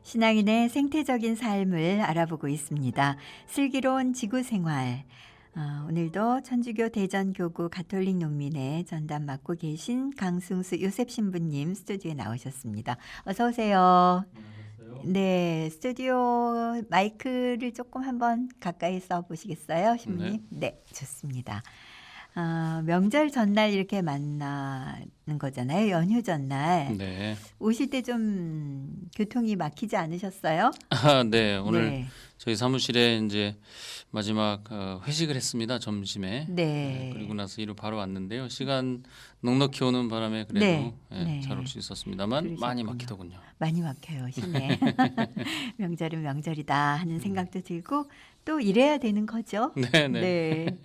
신앙인의 생태적인 삶을 알아보고 있습니다. 슬기로운 지구생활. 오늘도 천주교 대전교구 가톨릭 농민회 전담 맡고 계신 강승수 요셉 신부님 스튜디오에 나오셨습니다. 어서 오세요. 안녕하세요. 네, 스튜디오 마이크를 조금 한번 가까이 써 보시겠어요, 신부님? 네, 좋습니다. 명절 전날 이렇게 만나는 거잖아요. 연휴 전날. 네. 오실 때 좀 교통이 막히지 않으셨어요? 네. 오늘 네. 저희 사무실에 이제 마지막 회식을 했습니다. 점심에. 네. 그리고 나서 이로 바로 왔는데요. 시간 넉넉히 오는 바람에 그래도 네. 네. 잘 올 수 있었습니다만 그러셨군요. 많이 막히더군요. 많이 막혀요, 시내. 명절은 명절이다 하는 생각도 들고 또 이래야 되는 거죠. 네, 네. 네.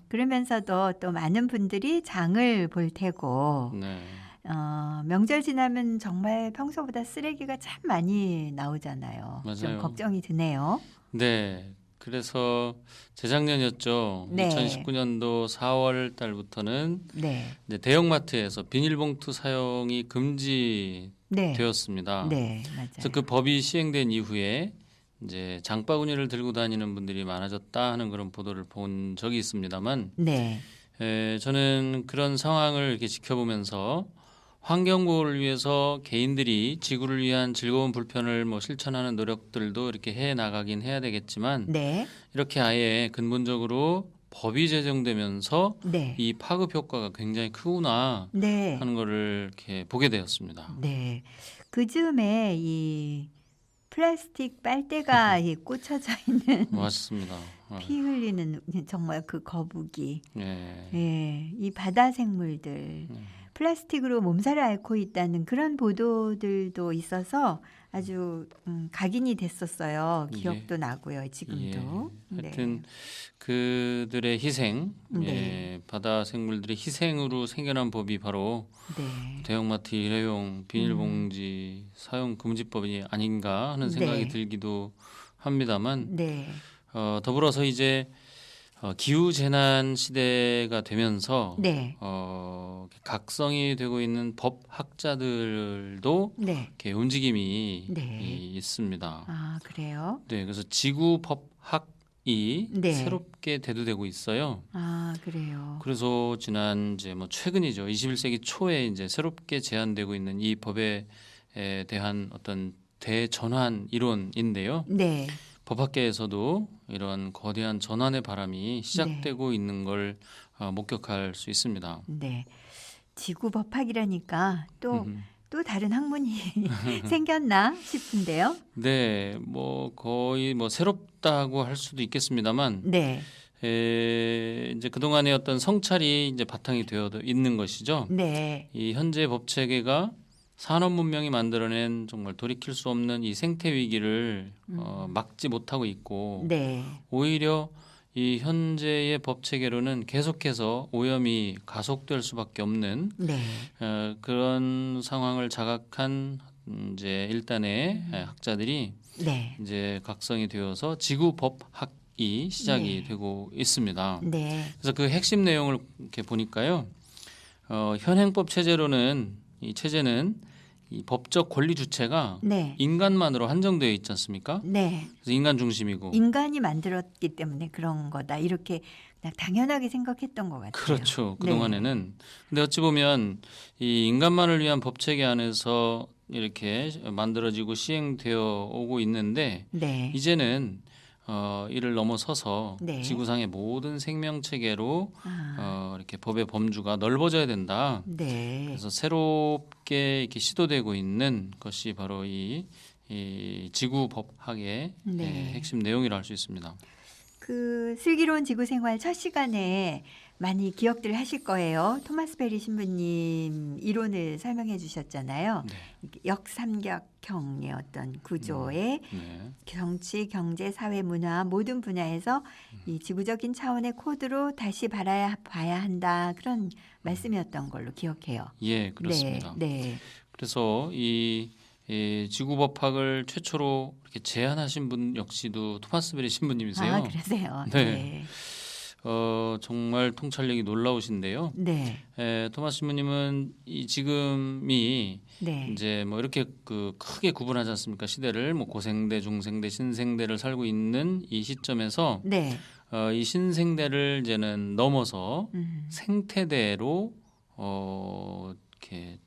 그러면서도 또 많은 분들이 장을 볼 테고, 네. 명절 지나면 정말 평소보다 쓰레기가 참 많이 나오잖아요. 좀 맞아요. 걱정이 드네요. 네. 그래서 재작년이었죠. 네. 2019년도 4월 달부터는 네. 이제 대형마트에서 비닐봉투 사용이 금지되었습니다. 네. 네, 맞아요. 그래서 그 법이 시행된 이후에 이제 장바구니를 들고 다니는 분들이 많아졌다 하는 그런 보도를 본 적이 있습니다만, 네. 저는 그런 상황을 이렇게 지켜보면서 환경 보호를 위해서 개인들이 지구를 위한 즐거운 불편을 실천하는 노력들도 이렇게 해 나가긴 해야 되겠지만, 네. 이렇게 아예 근본적으로 법이 제정되면서 네. 이 파급 효과가 굉장히 크구나 네. 하는 거를 이렇게 보게 되었습니다. 네. 그 즈음에 이 플라스틱 빨대가 이 꽂혀져 있는 맞습니다. 피 흘리는 정말 그 거북이. 예. 예. 이 바다 생물들. 플라스틱으로 몸살을 앓고 있다는 그런 보도들도 있어서 아주 각인이 됐었어요. 기억도 나고요. 지금도. 하여튼 그들의 희생, 네. 바다 생물들의 희생으로 생겨난 법이 바로 네. 대형마트 일회용 비닐봉지 사용 금지법이 아닌가 하는 생각이 네. 들기도 합니다만, 네. 더불어서 이제 기후 재난 시대가 되면서 네. 각성이 되고 있는 법학자들도 네. 이렇게 움직임이 네. 있습니다. 아, 그래요? 네, 그래서 지구 법학이 네. 새롭게 대두되고 있어요. 아, 그래요. 그래서 지난 이제 최근이죠. 21세기 초에 이제 새롭게 제안되고 있는 이 법에 대한 어떤 대전환 이론인데요. 네. 법학계에서도 이런 거대한 전환의 바람이 시작되고 있는 걸 목격할 수 있습니다. 네. 지구 법학이라니까 또 다른 학문이 생겼나 싶은데요. 네, 거의 새롭다고 할 수도 있겠습니다만, 네. 이제 그동안의 어떤 성찰이 이제 바탕이 되어 있는 것이죠. 네. 이 현재 법 체계가 산업 문명이 만들어낸 정말 돌이킬 수 없는 이 생태 위기를 막지 못하고 있고, 네. 오히려 이 현재의 법 체계로는 계속해서 오염이 가속될 수밖에 없는 네. 그런 상황을 자각한 이제 일단의 학자들이 네. 이제 각성이 되어서 지구 법학이 시작이 네. 되고 있습니다. 네. 그래서 그 핵심 내용을 이렇게 보니까요, 현행법 체제로는 이 체제는 이 법적 권리 주체가 네. 인간만으로 한정되어 있지 않습니까? 네. 그래서 인간 중심이고. 인간이 만들었기 때문에 그런 거다. 이렇게 그냥 당연하게 생각했던 것 같아요. 그렇죠. 네. 그동안에는. 근데 어찌 보면 이 인간만을 위한 법 체계 안에서 이렇게 만들어지고 시행되어 오고 있는데, 네. 이제는 이를 넘어서서 네. 지구상의 모든 생명 체계로 이렇게 법의 범주가 넓어져야 된다. 네. 그래서 새롭게 이렇게 시도되고 있는 것이 바로 이 지구 법학의 네. 핵심 내용이라 할 수 있습니다. 그 슬기로운 지구생활 첫 시간에 많이 기억들 하실 거예요. 토마스 베리 신부님 이론을 설명해 주셨잖아요. 네. 역삼각형의 어떤 구조의 네. 정치, 경제, 사회, 문화 모든 분야에서 이 지구적인 차원의 코드로 다시 봐야 한다. 그런 말씀이었던 걸로 기억해요. 예, 그렇습니다. 네. 그래서 이 지구 법학을 최초로 이렇게 제안하신 분 역시도 토마스 베리 신부님이세요. 아, 그러세요. 네. 네. 정말 통찰력이 놀라우신데요. 네. 토마스 신부님은 이 지금이 네. 이제 뭐 이렇게 그 크게 구분하지 않습니까? 시대를 뭐 고생대, 중생대, 신생대를 살고 있는 이 시점에서 네. 이 신생대를 이제는 넘어서 음. 생태대로 이렇게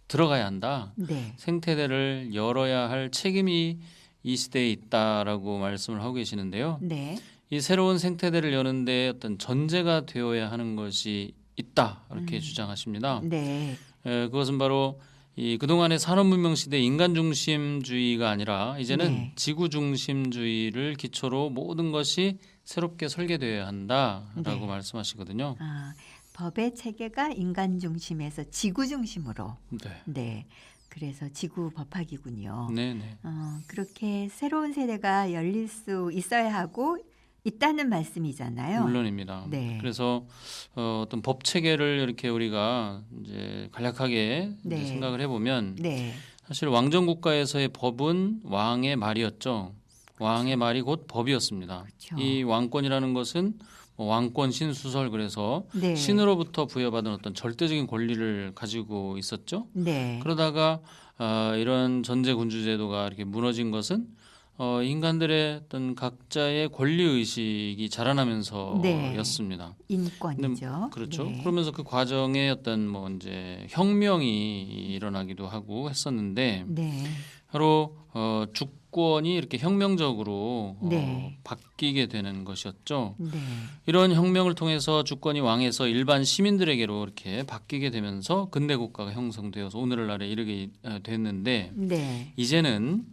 들어가야 한다. 네. 생태대를 열어야 할 책임이 이 시대에 있다라고 말씀을 하고 계시는데요. 네. 이 새로운 생태대를 여는데 어떤 전제가 되어야 하는 것이 있다 이렇게 주장하십니다. 네. 그것은 바로 이 그동안의 산업문명 시대 인간 중심주의가 아니라 이제는 네. 지구 중심주의를 기초로 모든 것이 새롭게 설계되어야 한다라고 네. 말씀하시거든요. 아, 법의 체계가 인간 중심에서 지구 중심으로. 네, 네. 그래서 지구 법학이군요. 네, 네. 그렇게 새로운 세대가 열릴 수 있어야 하고 있다는 말씀이잖아요. 물론입니다. 네. 그래서 어떤 법 체계를 이렇게 우리가 이제 간략하게 네. 이제 생각을 해보면 네. 사실 왕정 국가에서의 법은 왕의 말이었죠. 왕의 말이 곧 법이었습니다. 그렇죠. 이 왕권이라는 것은 뭐 왕권 신수설 그래서 네. 신으로부터 부여받은 어떤 절대적인 권리를 가지고 있었죠. 네. 그러다가 이런 전제 군주 제도가 이렇게 무너진 것은 인간들의 어떤 각자의 권리 의식이 자라나면서였습니다. 인권이죠. 그렇죠. 네. 그러면서 그 과정에 어떤 뭐 이제 혁명이 일어나기도 하고 했었는데 네. 바로 주권이 이렇게 혁명적으로 네. 바뀌게 되는 것이었죠. 네. 이런 혁명을 통해서 주권이 왕에서 일반 시민들에게로 이렇게 바뀌게 되면서 근대 국가가 형성되어서 오늘날에 이르게 됐는데 네. 이제는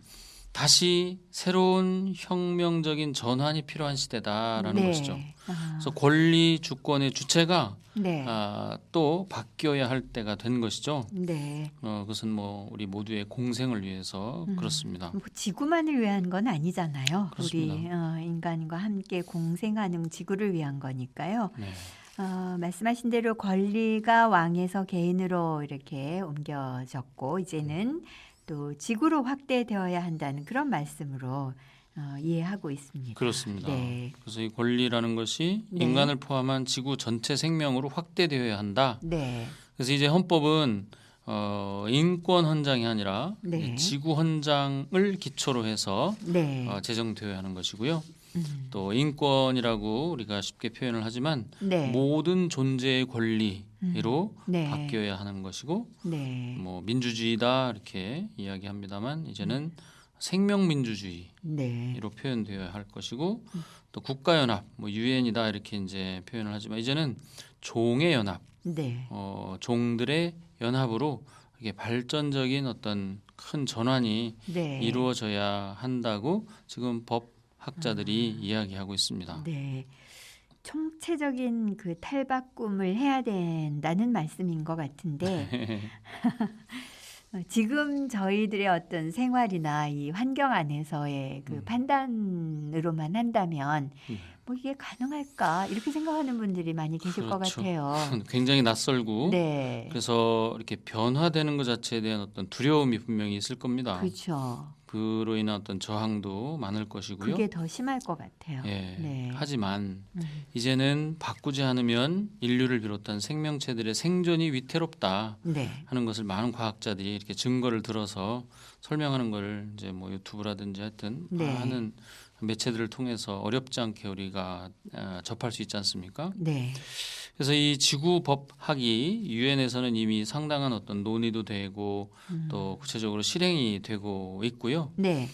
다시 새로운 혁명적인 전환이 필요한 시대다라는 네. 것이죠. 그래서 권리 주권의 주체가 네. 또 바뀌어야 할 때가 된 것이죠. 네. 그것은 뭐 우리 모두의 공생을 위해서 그렇습니다. 뭐 지구만을 위한 건 아니잖아요. 그렇습니다. 우리 인간과 함께 공생하는 지구를 위한 거니까요. 네. 말씀하신 대로 권리가 왕에서 개인으로 이렇게 옮겨졌고 이제는 또 지구로 확대되어야 한다는 그런 말씀으로 이해하고 있습니다. 그렇습니다. 네. 그래서 이 권리라는 것이 네. 인간을 포함한 지구 전체 생명으로 확대되어야 한다. 네. 그래서 이제 헌법은 인권 헌장이 아니라 네. 지구 헌장을 기초로 해서 네. 제정되어야 하는 것이고요. 또 인권이라고 우리가 쉽게 표현을 하지만 네. 모든 존재의 권리로 네. 바뀌어야 하는 것이고 네. 뭐 민주주의다 이렇게 이야기합니다만 이제는 생명민주주의로 네. 표현되어야 할 것이고 또 국가연합 뭐 유엔이다 이렇게 이제 표현을 하지만 이제는 종의 연합 네. 종들의 연합으로 이게 발전적인 어떤 큰 전환이 네. 이루어져야 한다고 지금 법학자들이 이야기하고 있습니다. 네. 총체적인 그 탈바꿈을 해야 된다는 말씀인 것 같은데 지금 저희들의 어떤 생활이나 이 환경 안에서의 그 판단으로만 한다면 뭐 이게 가능할까 이렇게 생각하는 분들이 많이 계실 것 그렇죠. 같아요. 굉장히 낯설고 네. 그래서 이렇게 변화되는 것 자체에 대한 어떤 두려움이 분명히 있을 겁니다. 그렇죠. 그로 인한 어떤 저항도 많을 것이고요. 그게 더 심할 것 같아요. 예. 네. 하지만 이제는 바꾸지 않으면 인류를 비롯한 생명체들의 생존이 위태롭다 네. 하는 것을 많은 과학자들이 이렇게 증거를 들어서 설명하는 걸 이제 뭐 유튜브라든지 하여튼 네. 많은 매체들을 통해서 어렵지 않게 우리가 접할 수 있지 않습니까? 네. 그래서 이 지구법학이 유엔에서는 이미 상당한 어떤 논의도 되고 또 구체적으로 실행이 되고 있고요. 네.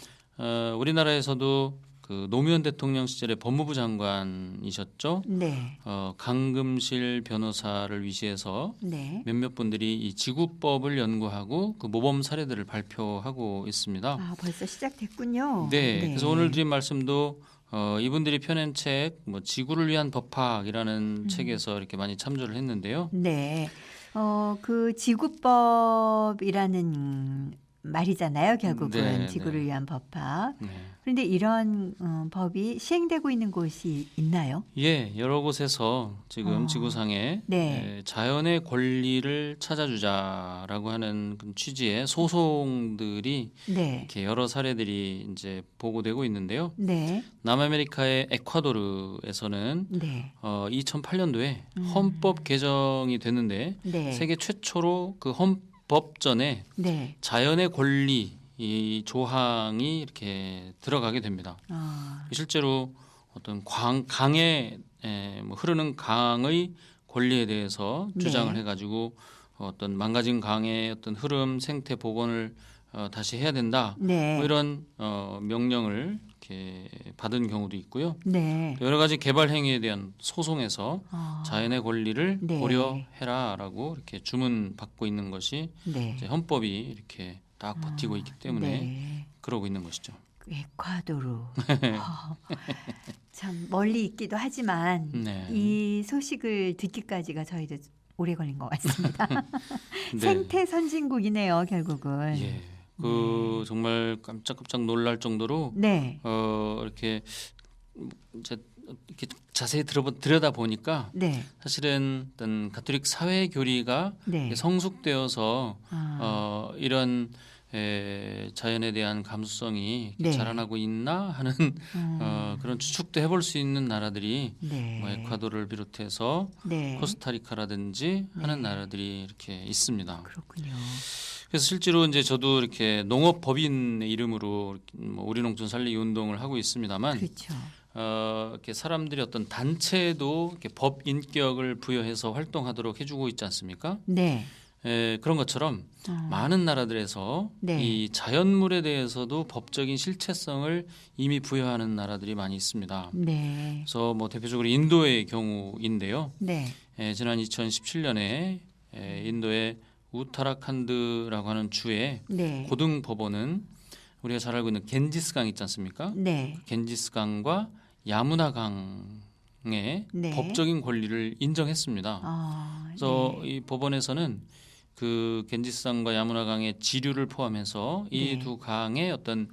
우리나라에서도 그 노무현 대통령 시절에 법무부 장관이셨죠. 네. 강금실 변호사를 위시해서 네. 몇몇 분들이 이 지구법을 연구하고 그 모범 사례들을 발표하고 있습니다. 아, 벌써 시작됐군요. 네, 그래서 오늘 드린 말씀도 이분들이 펴낸 책, 뭐 지구를 위한 법학이라는 책에서 이렇게 많이 참조를 했는데요. 네. 그 지구법이라는 말이잖아요. 결국은 네, 지구를 네. 위한 법학. 네. 그런데 이런 법이 시행되고 있는 곳이 있나요? 예, 여러 곳에서 지금 어, 지구상에 네, 자연의 권리를 찾아주자라고 하는 그런 취지의 소송들이 네, 이렇게 여러 사례들이 이제 보고되고 있는데요. 네, 남아메리카의 에콰도르에서는 네, 2008년도에 헌법 음, 개정이 됐는데 네, 세계 최초로 그 헌법전에 네, 자연의 권리 이 조항이 이렇게 들어가게 됩니다. 어, 실제로 어떤 강에 뭐 흐르는 강의 권리에 대해서 주장을 네, 해가지고 어떤 망가진 강의 어떤 흐름 생태 복원을 다시 해야 된다. 뭐 네, 이런 명령을 이렇게 받은 경우도 있고요. 네, 또 여러 가지 개발 행위에 대한 소송에서 어, 자연의 권리를 네, 고려해라라고 이렇게 주문 받고 있는 것이 이제 네, 헌법이 이렇게 딱 버티고 있기 때문에 네. 그러고 있는 것이죠. 에콰도르. 참 멀리 있기도 하지만 네, 이 소식을 듣기까지가 저희도 오래 걸린 것 같습니다. 네, 생태 선진국이네요, 결국은. 예. 그 네. 정말 깜짝깜짝 놀랄 정도로 네. 이렇게 이제 이렇게 자세히 들여다 보니까 네. 사실은 어떤 가톨릭 사회 교리가 네. 성숙되어서 아, 이런 자연에 대한 감수성이 이렇게 네. 자라나고 있나 하는 그런 추측도 해볼 수 있는 나라들이 뭐 네. 에콰도르를 비롯해서 네. 코스타리카라든지 하는 네. 나라들이 이렇게 있습니다. 그렇군요. 그래서 실제로 이제 저도 이렇게 농업법인의 이름으로 뭐 우리 농촌 살리기 운동을 하고 있습니다만 그렇죠. 이렇게 사람들이 어떤 단체도 이렇게 법 인격을 부여해서 활동하도록 해주고 있지 않습니까? 네. 그런 것처럼 어, 많은 나라들에서 네. 이 자연물에 대해서도 법적인 실체성을 이미 부여하는 나라들이 많이 있습니다. 네. 그래서 뭐 대표적으로 인도의 경우인데요. 네. 지난 2017년에 인도의 우타라칸드라고 하는 주의 네. 고등법원은 우리가 잘 알고 있는 겐지스강 있지 않습니까? 네. 겐지스강과 야무나강의 네. 법적인 권리를 인정했습니다. 그래서 네. 이 법원에서는 그 겐지스강과 야무나강의 지류를 포함해서 이 네. 두 강의 어떤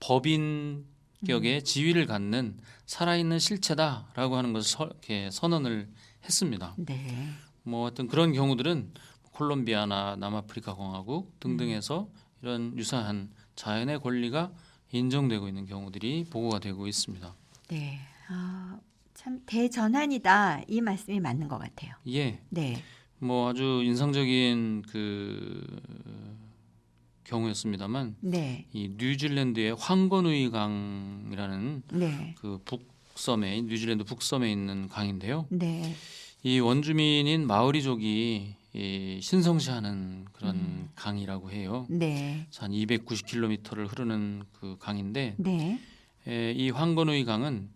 법인격의 지위를 갖는 살아있는 실체다라고 하는 것을 이렇게 선언을 했습니다. 네. 뭐 어떤 그런 경우들은 콜롬비아나 남아프리카 공화국 등등에서 이런 유사한 자연의 권리가 인정되고 있는 경우들이 보고가 되고 있습니다. 네. 참 대전환이다. 이 말씀이 맞는 것 같아요. 예, 네. 뭐 아주 인상적인 그 경우였습니다만 네. 이 뉴질랜드의 황건우이 강이라는 네. 그 북섬에 뉴질랜드 북섬에 있는 강인데요. 네. 이 원주민인 마오리족이 이 신성시하는 그런 강이라고 해요. 네. 한 290km를 흐르는 그 강인데 네. 이 황건우이 강은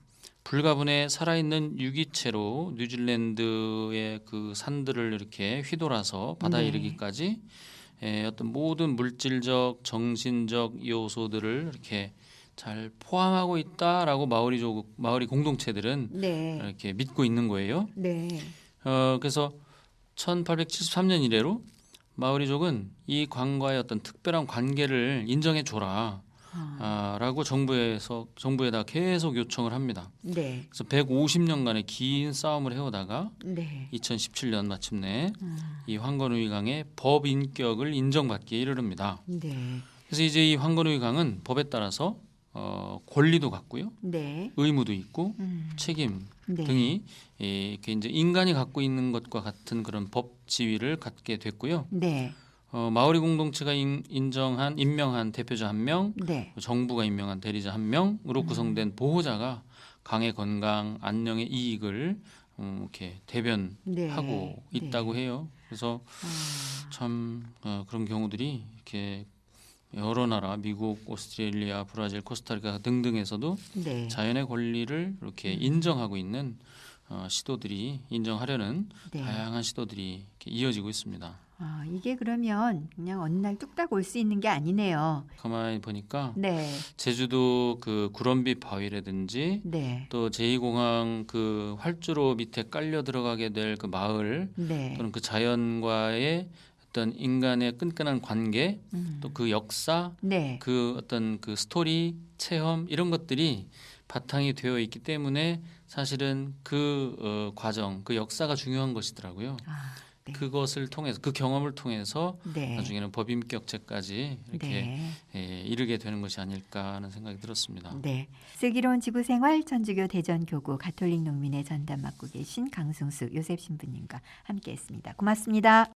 불가분의 살아있는 유기체로 뉴질랜드의 그 산들을 이렇게 휘돌아서 바다에 네. 이르기까지 어떤 모든 물질적, 정신적 요소들을 이렇게 잘 포함하고 있다라고 마오리 공동체들은 네. 이렇게 믿고 있는 거예요. 네. 그래서 1873년 이래로 마오리족은 이 강과의 어떤 특별한 관계를 인정해 줘라. 라고 정부에다 계속 요청을 합니다. 네. 그래서 150년간의 긴 싸움을 해오다가 네. 2017년 마침내 이 황건우이 강의 법 인격을 인정받기에 이르릅니다. 네. 그래서 이제 이 황건우이 강은 법에 따라서 권리도 갖고요, 네. 의무도 있고 책임 네. 등이 이렇게 이제 인간이 갖고 있는 것과 같은 그런 법 지위를 갖게 됐고요. 네. 마오리 공동체가 임명한 대표자 1명, 네. 정부가 임명한 대리자 1명으로 구성된 보호자가 강의 건강, 안녕의 이익을 이렇게 대변하고 네. 있다고 해요. 그래서 아, 참 그런 경우들이 이렇게 여러 나라, 미국, 오스트레일리아, 브라질, 코스타리카 등등에서도 네. 자연의 권리를 이렇게 인정하고 있는 시도들이 인정하려는 네. 다양한 시도들이 이렇게 이어지고 있습니다. 이게 그러면 그냥 어느 날 뚝딱 올 수 있는 게 아니네요. 가만히 보니까 네. 제주도 그 구럼비 바위라든지 네. 또 제2공항 그 활주로 밑에 깔려 들어가게 될 그 마을 네. 또는 그 자연과의 어떤 인간의 끈끈한 관계, 음. 또 그 역사, 네. 그 어떤 그 스토리, 체험 이런 것들이 바탕이 되어 있기 때문에 사실은 그 과정, 그 역사가 중요한 것이더라고요. 아, 네. 그것을 통해서 그 경험을 통해서 네. 나중에는 법인격제까지 이렇게 네. 이르게 되는 것이 아닐까 하는 생각이 들었습니다. 네. 슬기로운 지구생활 천주교 대전교구 가톨릭 농민의 전담 맡고 계신 강승수 요셉 신부님과 함께했습니다. 고맙습니다.